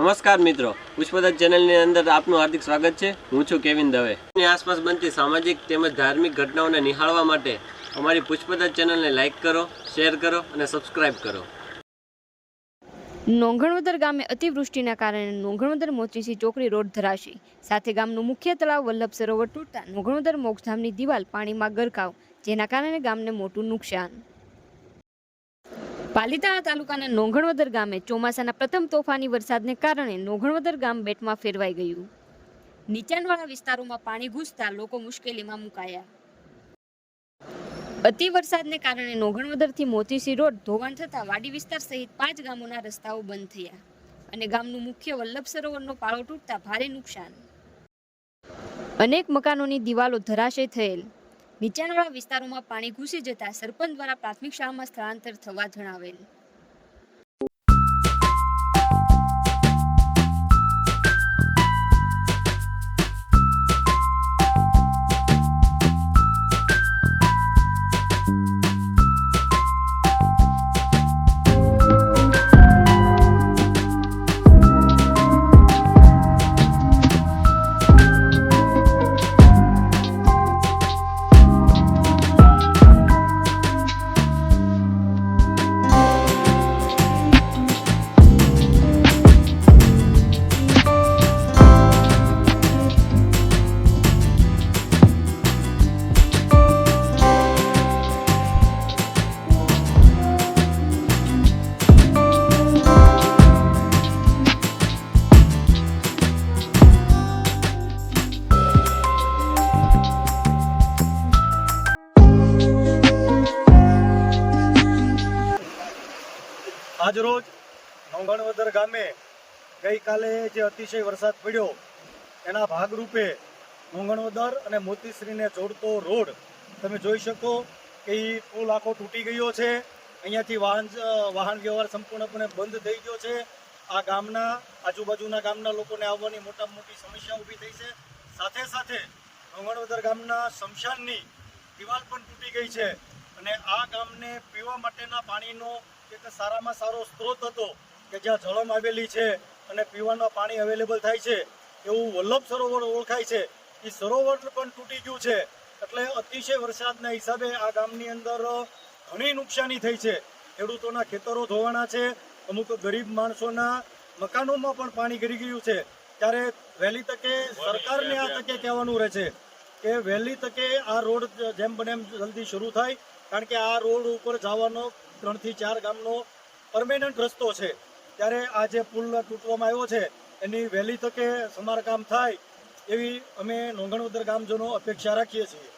નમસ્કાર મિત્રો, પુષ્પદત્ત ચેનલની અંદર આપનું હાર્દિક સ્વાગત છે। હું છું કેવિન દવે। ની આસપાસ બનતી સામાજિક તેમજ ધાર્મિક ઘટનાઓને નિહાળવા માટે અમારી પુષ્પદત્ત ચેનલને લાઇક કરો, શેર કરો અને સબસ્ક્રાઇબ કરો। નોંઘણવદર ગામે અતિવૃષ્ટિના કારણે નોંઘણવદર મોચીસી ચોકડી રોડ ધરાશી, સાથે ગામનું મુખ્ય તળાવ વલ્લભ સરોવર તૂટતા નોંઘણવદર મોક્ષધામની દિવાલ પાણીમાં ગરકાવ, જેના કારણે ગામને મોટું નુકસાન। પાલીતાણા તાલુકાના નોંઘણવદર ગામે ચોમાસાના પ્રથમ તોફાની વરસાદને કારણે નોંઘણવદર ગામ બેટમાં ફેરવાઈ ગયું। નીચાણવાળા વિસ્તારોમાં પાણી ઘૂસતા લોકો મુશ્કેલીમાં મુકાયા। અતિ વરસાદને કારણે નોંઘણવદરથી મોચીસી રોડ ધોવાણ થતા વાડી વિસ્તાર સહિત 5 ગામોના રસ્તાઓ બંધ થયા અને ગામનું મુખ્ય વલ્લભ સરોવરનો પાળો તૂટતા ભારે નુકસાન। અનેક મકાનોની દિવાલો ધરાશય થયેલ। નીચાણવાળા વિસ્તારોમાં પાણી ઘૂસી જતા સરપંચ દ્વારા પ્રાથમિક શાળામાં સ્થળાંતર થવા જણાવેલ। આજરોજ નોંઘણવદર ગામે ગઈકાલે જે અતિશય વરસાદ પડ્યો એના ભાગરૂપે નોંઘણવદર અને મોતીશ્રીને જોડતો રોડ તમે જોઈ શકો કે એ પુલ આખો તૂટી ગયો છે। અહીંયાથી વાહન વ્યવહાર સંપૂર્ણપણે બંધ થઈ ગયો છે। આ ગામના આજુબાજુના ગામના લોકોને આવવાની મોટામાં મોટી સમસ્યા ઊભી થઈ છે। સાથે સાથે નોંઘણવદર ગામના સ્મશાનની દિવાલ પણ તૂટી ગઈ છે અને આ ગામને પીવા માટેના પાણીનો એક સારામાં સારો સ્ત્રોત હતો કે જ્યાં જળમ આવેલી છે અને પીવાનું પાણી અવેલેબલ થાય છે એવું વલ્લભ સરોવર ઓળખાય છે, એ સરોવર પણ તૂટી ગયું છે। એટલે અતિશય વરસાદના હિસાબે આ ગામની અંદર ઘણી નુકસાની થઈ છે। ખેડૂતોના ખેતરો ધોવાણા છે, અમુક ગરીબ માણસોના મકાનોમાં પણ પાણી ગરી ગયું છે। ત્યારે વહેલી તકે સરકારને આ તકે કહેવાનું રહે છે કે વહેલી તકે આ રોડ જેમ બને એમ જલ્દી શરૂ થાય, કારણ કે આ રોડ ઉપર જવાનો 3 થી 4 ગામનો પરમેનન્ટ રસ્તો છે। ત્યારે આ જે પુલ તૂટવામાં આવ્યો છે એની વહેલી તકે સમારકામ થાય એવી અમે નોંઘણવદર ગામજનો અપેક્ષા રાખીએ છીએ।